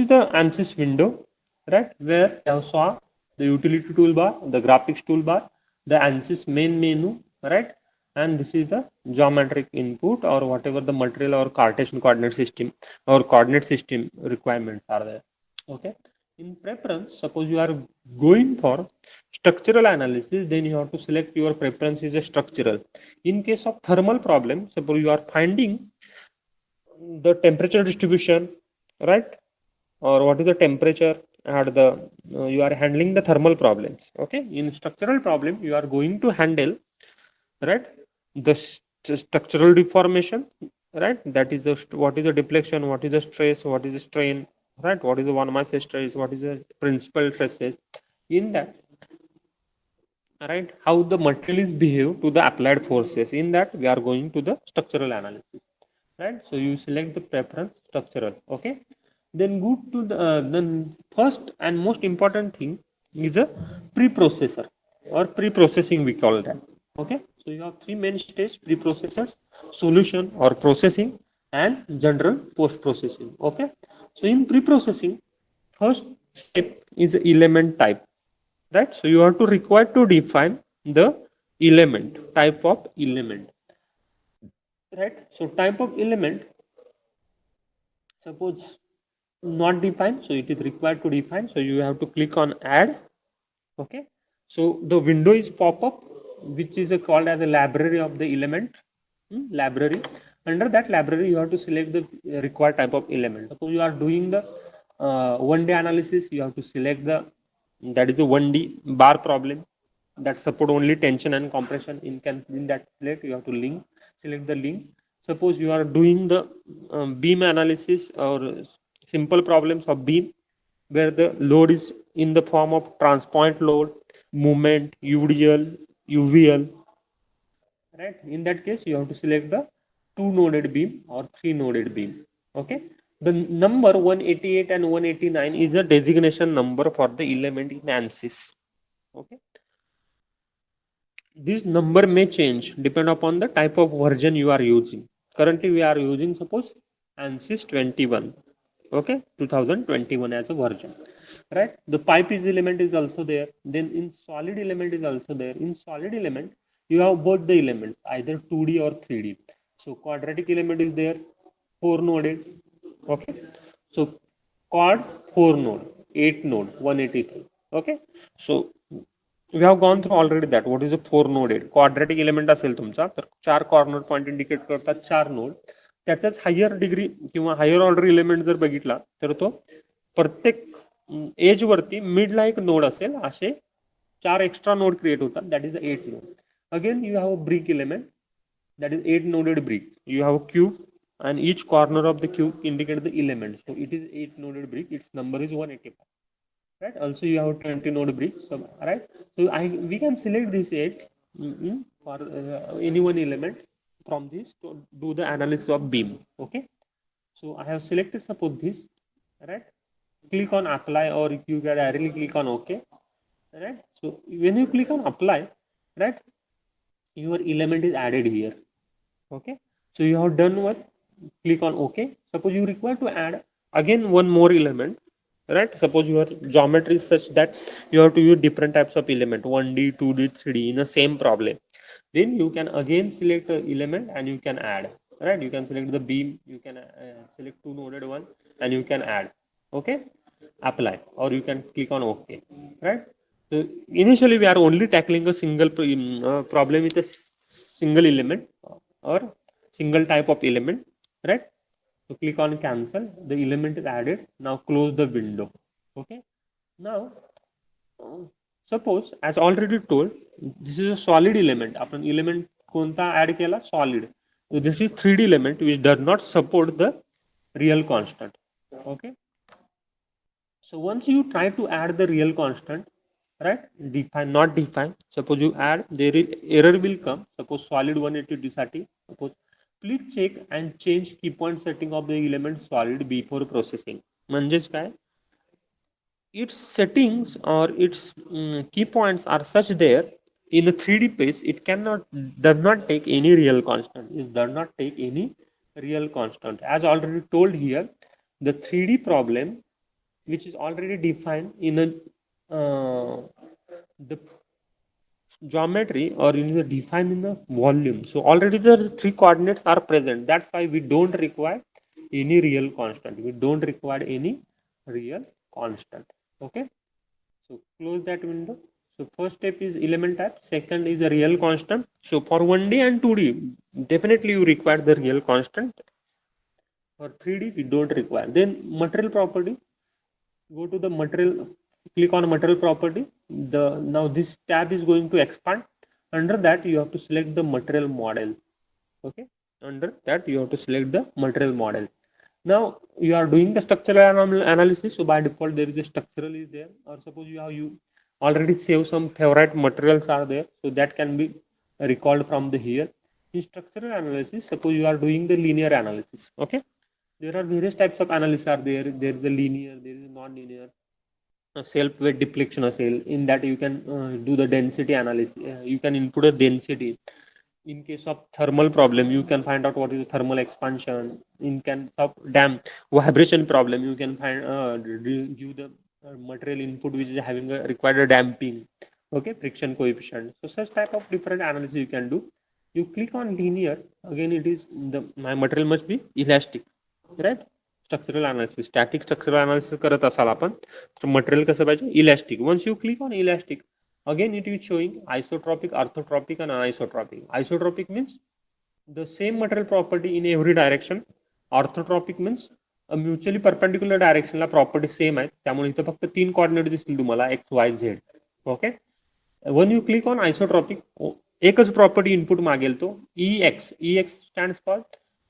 is the Ansys window, right? Where you saw the utility toolbar, the graphics toolbar, the Ansys main menu, right? And this is the geometric input or whatever the material or Cartesian coordinate system or coordinate system requirements are there. Okay. In preference, suppose you are going for structural analysis, then you have to select your preference is a structural. In case of thermal problem, suppose you are finding the temperature distribution, right? Or what is the temperature at the you are handling the thermal problems. Okay, in structural problem you are going to handle, right, the structural deformation, right? That is the what is the deflection, what is the stress, what is the strain, right? What is the one mass stress, what is the principal stresses. In that, right, how the material is behave to the applied forces. In that we are going to the structural analysis, right? So you select the preference structural. Okay, then go to the then first and most important thing is a preprocessor or pre-processing, we call that. Okay, so you have three main stages: pre-processors, solution or processing, and general post-processing. Okay, so in pre-processing, first step is element type, right? So you have to require to define the element, type of element, right? So type of element, suppose not defined, so it is required to define, so you have to click on add. Okay, so the window is pop up, which is called as a library of the element. Library, under that library you have to select the required type of element. Suppose you are doing the 1D analysis, you have to select the, that is a 1D bar problem that support only tension and compression. In that select, you have to select the link. Suppose you are doing the beam analysis or simple problems of beam where the load is in the form of transpoint load, movement, UDL, UVL, right? In that case you have to select the 2-noded beam or 3-noded beam. Okay, the number 188 and 189 is a designation number for the element in Ansys. Okay, this number may change depend upon the type of version you are using. Currently we are using, suppose, Ansys 21. Okay, 2021 as a version, right? The pipe is element is also there. Then in solid element is also there. In solid element you have both the elements, either 2D or 3D. So quadratic element is there, 4-noded. Okay, so quad 4-node, 8-node, 183. Okay, so we have gone through already that what is a 4-noded quadratic element असेल तुमचा तर 4 corner point indicate करतात 4 node. त्याचाच higher degree किंवा higher order element जर बघितला तर तो प्रत्येक एज वरती मिडला एक नोड असेल, असे 4 एक्स्ट्रा नोड क्रिएट होतात. That is 8 node. Again you have a brick element, that is 8-noded brick. You have a cube and each corner of the cube indicate the element. So it is 8-noded brick. Its number is 185. Right. Also you have 20-node brick. So right. So we can select this 8 for any one element from this to do the analysis of beam. Okay. So I have selected, suppose this. Right. Click on apply, or you can directly click on OK. Right. So when you click on apply, right, your element is added here. Okay, so you have done what? Click on OK. Suppose you require to add again one more element, right? Suppose your geometry is such that you have to use different types of element, 1D, 2D, 3D in the same problem. Then you can again select an element and you can add, right? You can select the beam, you can select 2-noded one and you can add. Okay, apply, or you can click on OK, right? So initially we are only tackling a single problem with a single element or single type of element, right? So click on cancel, the element is added. Now close the window. Okay, now suppose as already told, this is a solid element. आपण element कोणता add केला? Solid. So this is 3D element which does not support the real constant. Okay, so once you try to add the real constant, right, define, not define, suppose you add, there is error will come. Suppose solid 180 साठी, suppose please check and change key point setting of the element solid before processing. म्हणजेच काय, its settings or its key points are such there in the 3D page it does not take any real constant. It does not take any real constant. As already told here, the 3D problem which is already defined in a the geometry, or in the defined in the volume. So already the three coordinates are present. That's why we don't require any real constant. We don't require any real constant. Okay. So close that window. So first step is element type. Second is a real constant. So for 1D and 2D, definitely you require the real constant. For 3D, we don't require. Then material property. Go to the material, click on material property. Now this tab is going to expand. Under that you have to select the material model. Okay, under that you have to select the material model. Now you are doing the structural analysis, so by default there is a structural is there, or suppose you already save some favorite materials are there, so that can be recalled from the here. In structural analysis, suppose you are doing the linear analysis. Okay, there are various types of analysis are there. There is a linear, there is a non-linear, self-weight depletion cell. In that you can do the density analysis. You can input a density. In case of thermal problem, you can find out what is the thermal expansion. In case of vibration problem, you can find give the material input which is having a required damping. Okay, friction coefficient. So such type of different analysis you can do. You click on linear. Again, it is my material must be elastic, right? Structural analysis, static structural analysis करत असाल आपण तर material कसं पाहिजे, elastic. Once you click on elastic, again it is showing isotropic, orthotropic and anisotropic. Isotropic means the same material property in every direction. Orthotropic means a mutually perpendicular direction ला property same आहे, त्यामुळे इथं फक्त 3 coordinate दिसतील तुम्हाला, X Y Z. Okay. when you click on isotropic, एकच property input मागेल तो EX. EX stands for,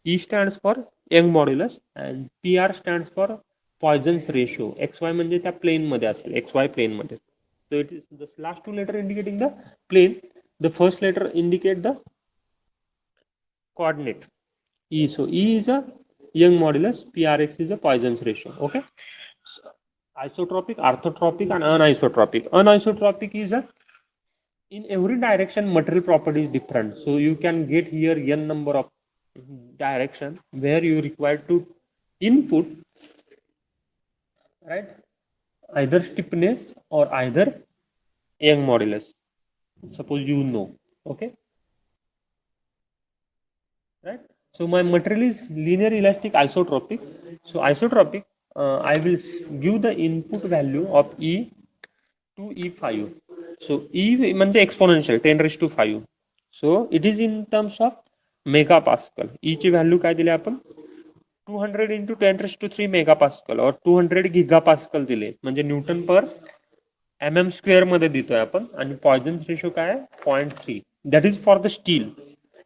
E stands for young modulus and PR stands for Poisson's ratio. XY म्हणजे त्या प्लेन मध्ये असेल, XY प्लेन मध्ये. So it is the last two letter indicating the plane. The first letter indicate the coordinate E. So E is a young modulus, PRX is a Poisson's ratio. Okay. So, isotropic, orthotropic and anisotropic. Anisotropic is a, in every direction material property is different. So you can get here n number of direction where you require to input, right, either stiffness or either young modulus. Suppose you know. Okay, right. So my material is linear, elastic, isotropic. So isotropic, I will give the input value of E to E5. So E म्हणजे exponential 10 raised to 5. So it is in terms of megapascal. E ची value काय दिली आपण, 200 into 10 raised to 3 megapascal or 200 gigapascal दिले, म्हणजे Newton पर mm square मध्ये देतोय आपण. आणि पॉइजन्स रेशो काय आहे, 0.3. That is for the steel.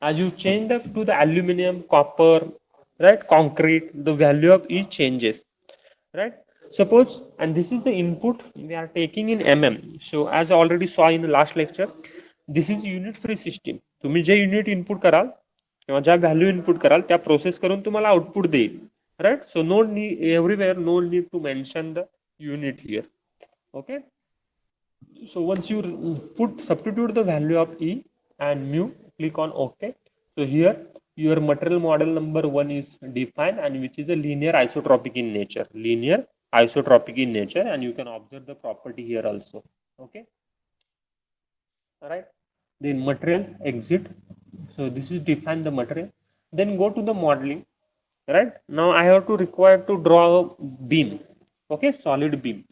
as you change the to the aluminum, copper, right, concrete, the value of each changes, right. Suppose, and this is the input we are taking in mm. So as I already saw in the last lecture, this is unit free system. तुम्ही जे unit input कराल किंवा ज्या value input कराल त्या process करून तुम्हाला output देईल, right. So no need everywhere, no need to mention the unit here. Okay. So once you substitute the value of E and mu, click on OK. So here your material model number 1 is defined, and which is a linear isotropic in nature. Linear isotropic in nature, and you can observe the property here also. Okay. All right. Then material exit. So this is define the material. Then go to the modeling. Right. Now I have to require to draw a beam. Okay, solid beam.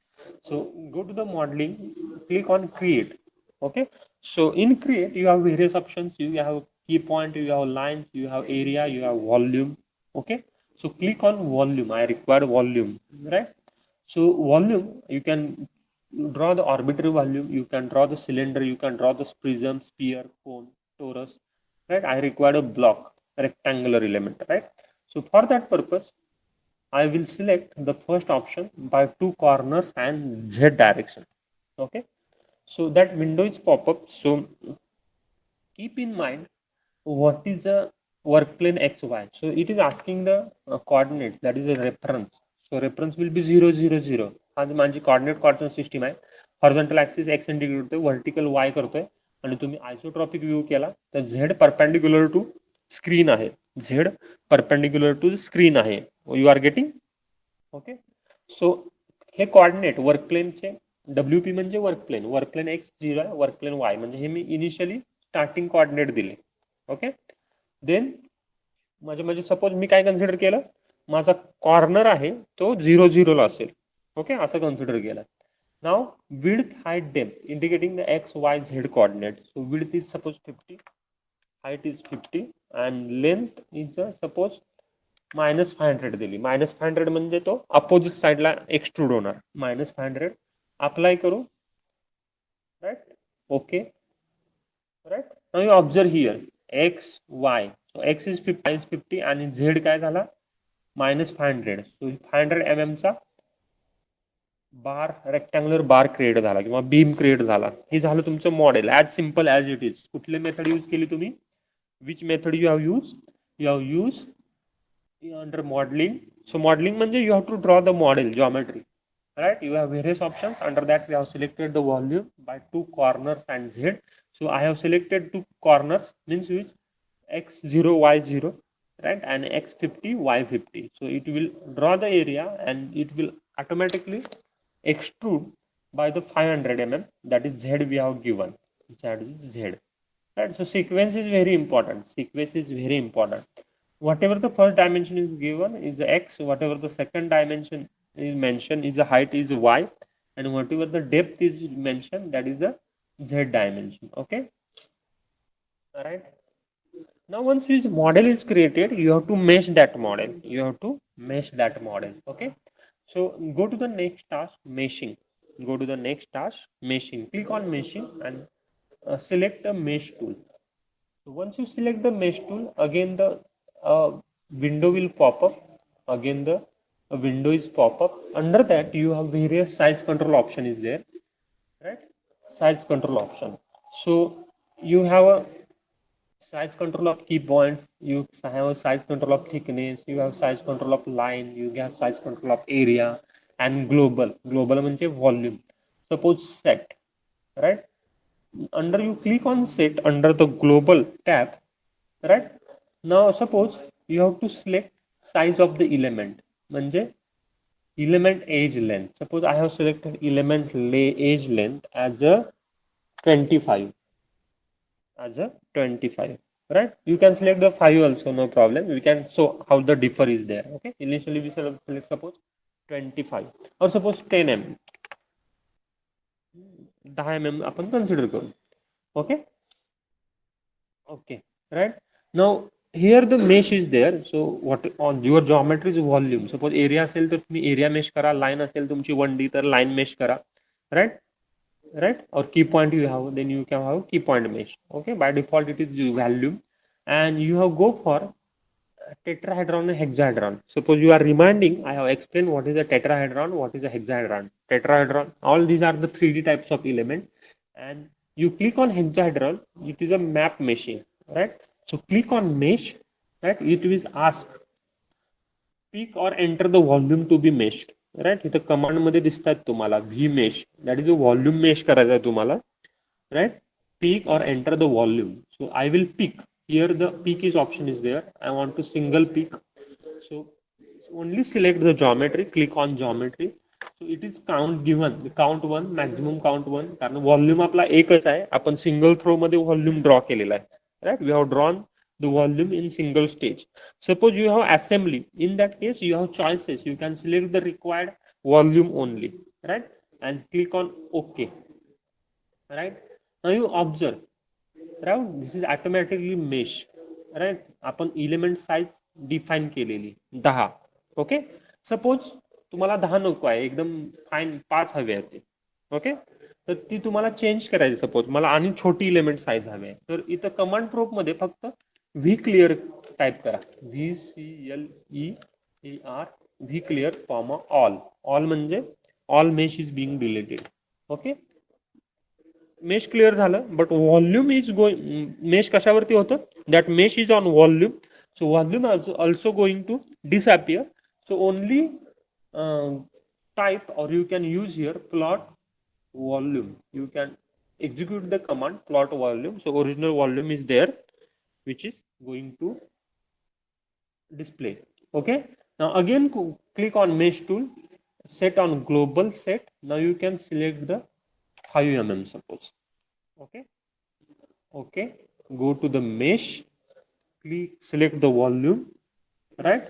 So go to the modeling, click on create. Okay. So in create you have various options. You have key point, you have lines, you have area, you have volume. Okay. So click on volume. I require volume, right? So volume, you can draw the arbitrary volume, you can draw the cylinder, you can draw the prism, sphere, cone, torus, right? I require a block, rectangular element, right? So for that purpose, I will select the first option by 2 corners and Z direction. Okay. So that window is pop up. So keep in mind what is a work plane XY. So it is asking the coordinates, that is a reference. So reference will be 0, 0, 0. आज माझी coordinate system आहे. Horizontal axis x indicate करतोय, vertical y करतोय, आणि तुम्ही isotropic view केला तर z perpendicular to screen आहे. Z perpendicular to the screen आहे. You are getting? Okay. So हे कोऑर्डिनेट वर्क प्लेनचे WP म्हणजे वर्क प्लेन एक्स 0 आहे, वर्क प्लेन वाय म्हणजे हे मी इनिशियली स्टार्टिंग कोऑर्डिनेट दिले. ओके, देन म्हणजे सपोज मी काय कन्सिडर केलं, माझा कॉर्नर आहे तो 0 0 ला असेल. ओके, असं कन्सिडर केलं. Now width height depth indicating the x Y Z coordinate. So width is suppose 50, height is 50 and length is suppose -500 दिली. -500 म्हणजे तो अपोजिट साइडला एक्सट्रूड होणार. -500 अप्लाय करू. Right, okay, right. Now you observe here x Y. So x is 50 आणि Z काय झाला -500. सो 500 mm चा बार, रेक्टँग्युलर बार क्रिएट झाला किंवा बीम क्रिएट झाला. हे झालं तुमचं model. As simple as it is. कुठले मेथड यूज केली तुम्ही? Which method you have used? You have used under modeling. So modeling means you have to draw the model geometry, right? You have various options. Under that we have selected the volume by 2 corners and z. So I have selected 2 corners, means which x0 y0, right, and x50 y50. So it will draw the area and it will automatically extrude by the 500 mm, that is z we have given. That is z. Right, so sequence is very important. Sequence is very important. Whatever the first dimension is given is x, whatever the second dimension is mentioned is the height is y, and whatever the depth is mentioned, that is the z dimension. Okay, all right. Now once this model is created, you have to mesh that model. You have to mesh that model. Okay, so go to the next task, meshing. Go to the next task, meshing. Click on meshing and select a mesh tool. So once you select the mesh tool, again the window will pop up. Again the window is pop up. Under that you have various size control option is there, right? Size control option. So you have a size control of key points, you have a size control of thickness, you have size control of line, you have size control of area, and global म्हणजे volume. Suppose set, right? Under you click on set under the global tab, right? Now suppose you have to select size of the element, म्हणजे element edge length. Suppose I have selected element edge length as a 25, right? You can select the 5 also, no problem. We can show how the differ is there. Okay, initially we select suppose 25 or suppose 10 mm, 10 mm आपण consider करू. Okay, okay, right. Now here the mesh is there. So what on your geometry is volume. Suppose area असेल तर तुम्ही area mesh करा, line असेल तुमची 1D तर line mesh करा, right? Right, or key point you have, then you can have key point mesh. Okay, by default it is volume, and you have go for tetrahedron and hexahedron. Suppose you are reminding, I have explained what is a tetrahedron, what is a hexahedron. Tetrahedron, all these are the 3D types of element, and you click on hexahedron, it is a map meshing, right? So click on mesh, right? It will ask pick or enter the volume to be meshed, right. इथं command मध्ये दिसतात तुम्हाला V mesh, that is a volume mesh करायचा आहे तुम्हाला, right. Pick और enter the volume. So I will pick here, the pick is option is there. I want to single pick. So only select the geometry, click on geometry. So it is count given, count 1, maximum count 1, कारण volume आपला एकच आहे. आपण single throw मध्ये volume draw केलेला आहे, right. We have drawn the volume in single stage. Suppose you have assembly, in that case you have choices, you can select the required volume only, right, and click on OK, right. Now you observe, right, this is automatically mesh, right. आपण element size define केलेली 10. Okay, suppose तुम्हाला 10 नको आहे, एकदम fine 5 हवे आहे ते. Okay, तर ती तुम्हाला चेंज करायची. सपोज मला आणि छोटी इलेमेंट साईज हवी आहे, तर इथं कमांड प्रोप मध्ये फक्त व्ही क्लिअर टाइप करा, VCLEAR, V clear comma all. All म्हणजे all mesh is being deleted. Okay, mesh clear झालं, but volume is going, mesh कशावरती होतं, that mesh is on volume. So volume also going to disappear. So only type, or you can use here plot volume. You can execute the command plot volume. So original volume is there, which is going to display. Okay, now again click on mesh tool, set on global set. Now you can select the 5 mm suppose. Okay. Okay. Go to the mesh. Click, select the volume. Right.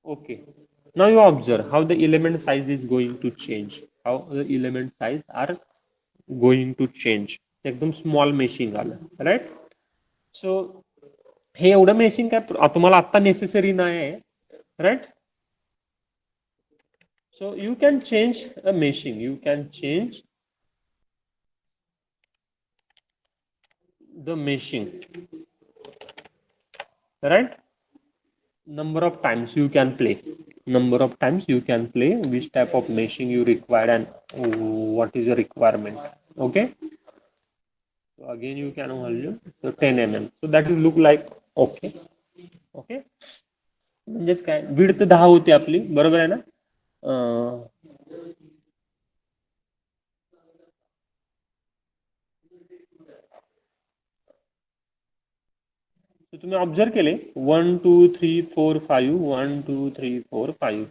Okay. Now you observe how the element size is going to change. How the element size are going to change. एकदम small meshing आलं. Right. सो हे एवढं meshing काय तुम्हाला आता necessary नाही आहे. Right. So you can change a meshing. You can change the meshing. Right? Number of times you can play. Number of times you can play, which type of meshing you require and what is the requirement. Okay. So again you can volume. So 10 mm. So that will look like okay. Okay. म्हणजेच काय width 10 होती आपली, बरोबर आहे ना. तुम्ही observe केले 1 2 3 4 5 1 2 3 4 5.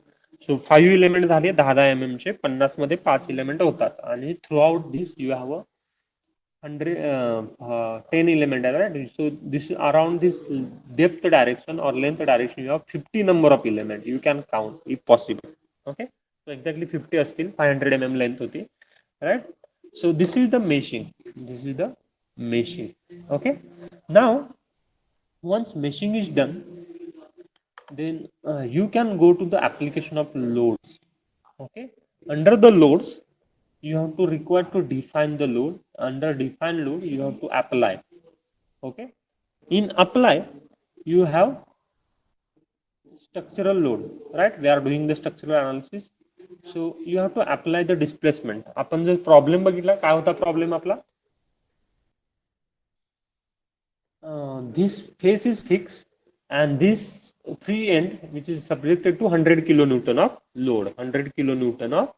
सो 5 element झाले 10 mm चे. 50 मध्ये 5 इलेमेंट होतात आणि through out this you have 10 element, right? So this around this depth direction or length direction you have 50 number of element you can count if possible. Okay, so exactly 50 astil 500 mm length hoti, right? So this is the meshing. This is the meshing. Okay, now once meshing is done, then you can go to the application of loads. Okay, under the loads you have to require to define the load. Under define load you have to apply. Okay, in apply you have structural load, right? We are doing the structural analysis, so you have to apply the displacement. आपण जर problem बघितला काय होता problem आपला, this face is fixed and this free end which is subjected to 100 kilonewton of load. 100 kilonewton of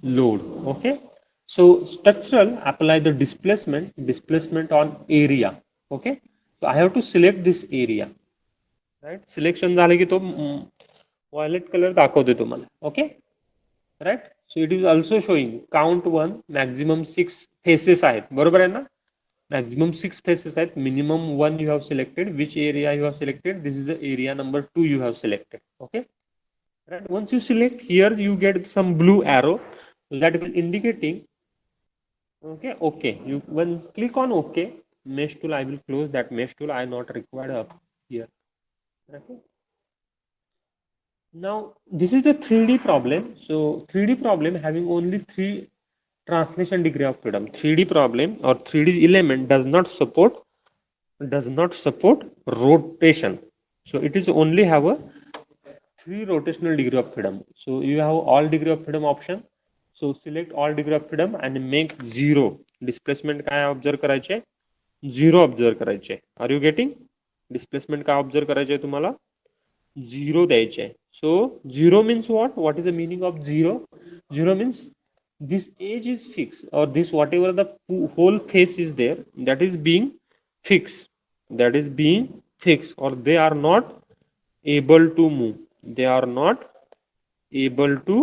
load. Okay, so structural apply the displacement on area. Okay, so I have to select this area. Right, selection झाले की तो violet color दाखवते तुम्हाला. Okay, right. So it is also showing count 1 maximum 6 faces आहेत, बरोबर आहे ना. Maximum 6 faces आहेत, minimum 1 you have selected. Which area you have selected? This is the area number 2 you have selected. Okay, right. Once you select here you get some blue arrow that will indicating. Okay, okay, you when click on OK mesh tool, I will close that mesh tool. I not required up here. Okay, now this is the 3D problem. So 3D problem having only 3 translation degree of freedom. 3D problem or 3D element does not support rotation. So it is only have a 3 rotational degree of freedom. So you have all degree of freedom option. So select all degree of freedom and make 0. Displacement काय observe करायचे, 0 observe करायचे. Are you getting? Displacement काय observe करायचे तुम्हाला, 0 द्यायचे. So 0 means what is the meaning of 0? 0 means this edge is fixed or this whatever the whole face is there, that is being fixed. That is being fixed or they are not able to move. They are not able to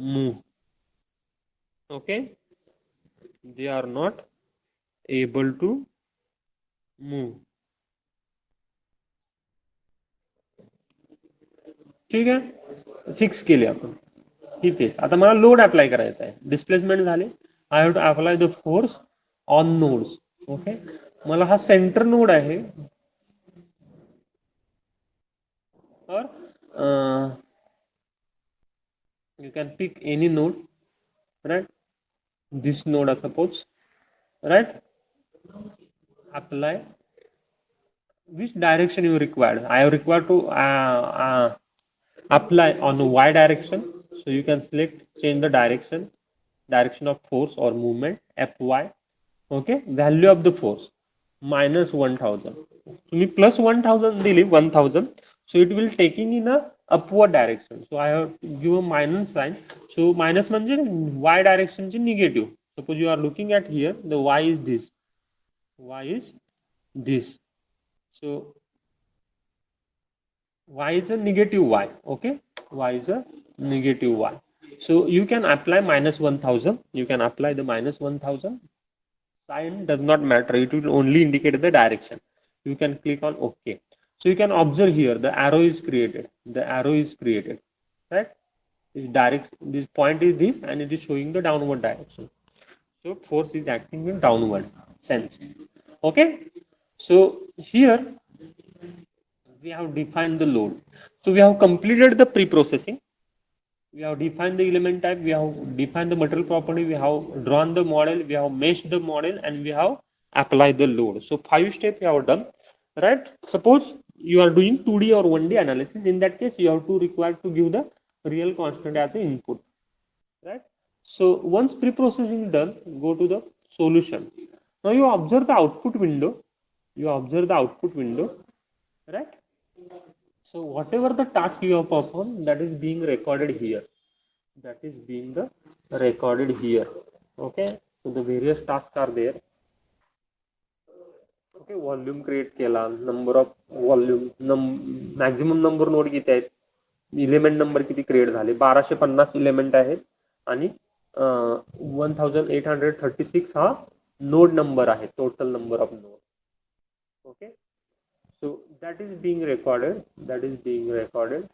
move. Okay, they are not able to move. ठीक आहे, fix केले आपण ही face. आता मला load apply करायचा आहे. Displacement झाले, I have to apply the force on nodes. Okay, मला हा सेंटर नोड आहे or you can pick any node, right? This node I suppose, right? Apply which direction you required. I have required to apply on y direction, so you can select change the direction of force or movement, Fy. Okay, value of the force minus 1000. तुम्ही plus 1000 दिली 1000, so it will taking in a upward direction. So I have to give a minus sign. So minus म्हणजे y direction ची negative. Suppose you are looking at here, the y is this, y is this. So y is a negative y. Okay, y is a negative y. So you can apply minus 1000. You can apply the minus 1000. Sign does not matter. It will only indicate the direction. You can click on OK. So you can observe here the arrow is created. The arrow is created, right? This point is this, and it is showing the downward direction. So force is acting in downward sense. Okay. So here we have defined the load. So we have completed the pre-processing. We have defined the element type, we have defined the material property, we have drawn the model, we have meshed the model, and we have applied the load. So 5 steps we have done, right? Suppose you are doing 2D or 1D analysis. In that case, you have to require to give the real constant as the input, right? So once pre-processing is done, go to the solution. Now you observe the output window. You observe the output window, right? So whatever the task you have performed, that is being recorded here. That is being the recorded here. Okay. So the various tasks are there. Okay. Volume create केला, number of volume, maximum number node किती आहेत, element number किती create झाले, 1250 element आहेत आणि 1836 हा node number आहे, total number of node. Okay. So that is being recorded. That is being recorded.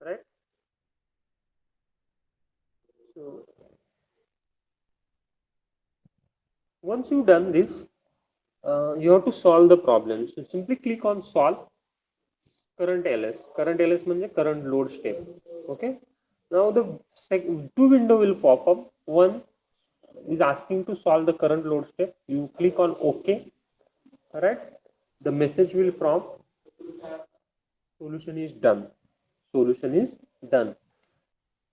Right. So once you've done this, you have to solve the problem. So simply click on solve current ls. Current ls means current load step. Okay. Now the two window will pop up. One is asking to solve the current load step. You click on OK. Alright. The message will prompt solution is done. Solution is done.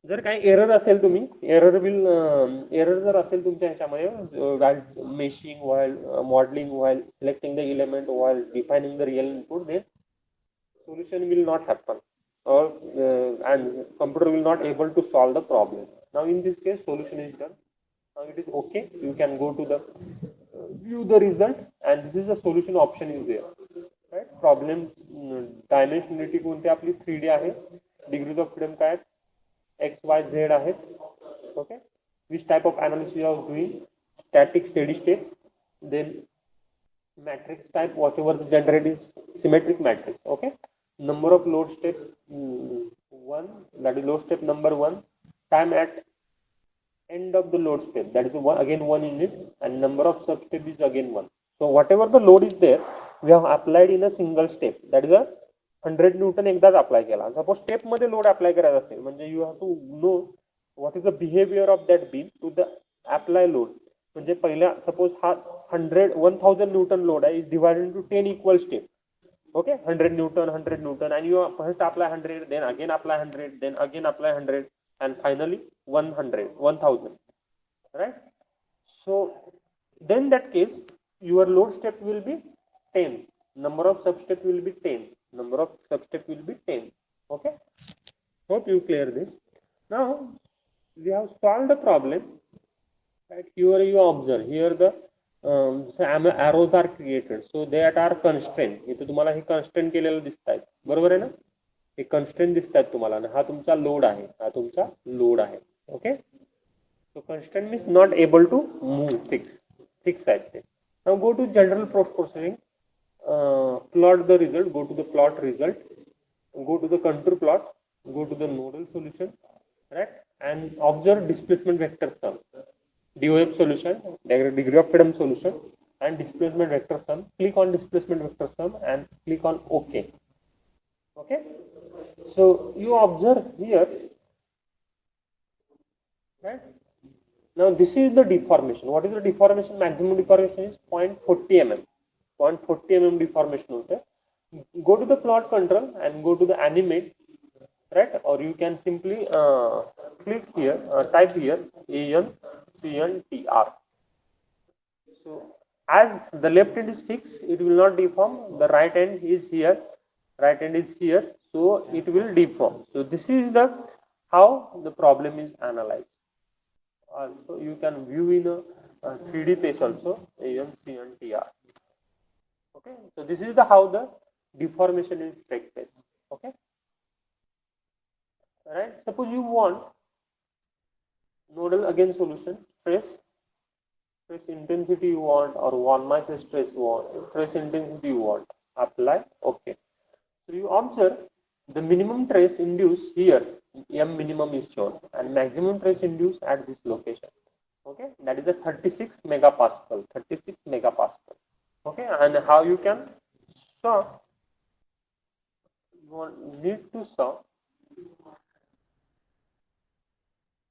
जर काही error असेल, तुम्ही error जर असेल तुमच्या ह्याच्यामध्ये meshing while, modeling while, selecting the element while, defining the real input, then solution will not happen, or and computer will not able to solve the problem. Now in this case solution is done. Now it is okay. You can go to the view the result, and this is the solution option is there, right? Problem dimensionality कोणती आपली 3D आहे, degrees of freedom काय X, Y, Z आहेत. Okay. Which type of analysis you are doing? Static, steady state. Then matrix type, whatever the generate is symmetric matrix. Okay. Number of load step 1, that is load step number 1. Time at end of the load step, that is again 1 unit, and number of sub step is again 1. So whatever the load is there, we have applied in a single step. That is a 100 Newton एकदाच apply केला. Suppose step मध्ये load apply करायचा असेल, म्हणजे you have to know what is the behaviour of that beam to the apply load. म्हणजे पहिल्या suppose हा 1000 newton load आहे, is divided into 10 equal step. Okay, 100 Newton, and you first apply 100, then again apply 100, then again apply 100, and finally 1000, right? So then that case your load step will be 10, number of sub step will be 10, number of sub step will be 10. Okay, hope you clear this. Now we have solved the problem, right? Here you observe, here the arrows are created, so that are constraint. इथे तुम्हाला हे constraint केलेलं दिसतात, बरोबर आहे ना? हे constraint दिसतात तुम्हाला, हा तुमचा लोड आहे, हा तुमचा लोड आहे. Okay. So constraint means not able to move, fix आहे ते. Now go to general processing, plot the result, go to the plot result, go to the contour plot, go to the nodal solution, right? And observe displacement vector sum. DOF solution, degree of freedom solution, and displacement vector sum. Click on displacement vector sum and click on OK. Okay. So you observe here, right? Now this is the deformation. What is the deformation? Maximum deformation is 0.40 mm. 0.40 mm deformation होता है. Go to the plot control and go to the animate, right? Or you can simply click here, type here ANCNTR. So as the left end is fixed, it will not deform. The right end is here, so it will deform. So this is the how the problem is analyzed. So you can view in a 3D page also, ANCNTR. Okay, so this is the how the deformation is take place. Okay. right? Suppose you want nodal again solution, stress intensity you want, or 1 minus stress you want, stress intensity you want, apply, okay. So you observe the minimum trace induced here, M minimum is shown, and maximum trace induced at this location. Okay, that is a 36 megapascal, 36 megapascal. Okay, and how you can saw, you need to saw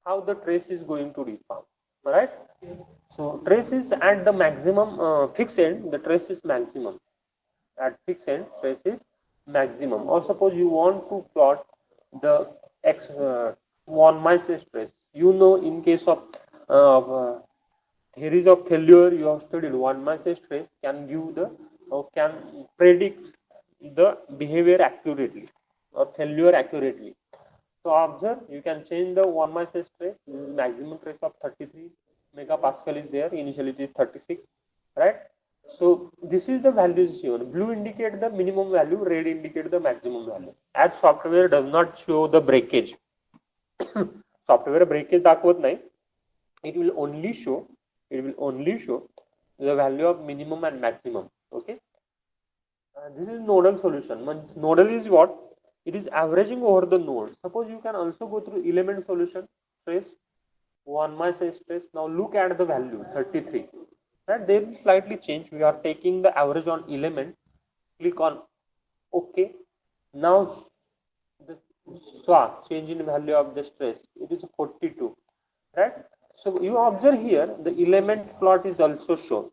how the trace is going to reform, right? So trace is at the maximum fixed end, the trace is maximum. At fixed end, trace is maximum. Or suppose you want to plot the x 1 minus trace. You know, in case of theories of failure, you have studied 1 minus trace can give the or can predict the behavior accurately or failure accurately. So observe, you can change the 1 minus trace. This is maximum trace of 33 megapascal is there. Initially it is 36, right? So this is the values shown. Blue indicate the minimum value, red indicate the maximum value. As software does not show the breakage. Software breakage दाखवत नाही. It will only show the value of minimum and maximum. Okay. This is nodal solution. Nodal is what? It is averaging over the node. Suppose you can also go through element solution, trace 1 minus trace. Now look at the value 33. Right? They will slightly change. We are taking the average on element. Click on OK. Now the change in value of the stress. It is 42. Right? So you observe here the element plot is also shown.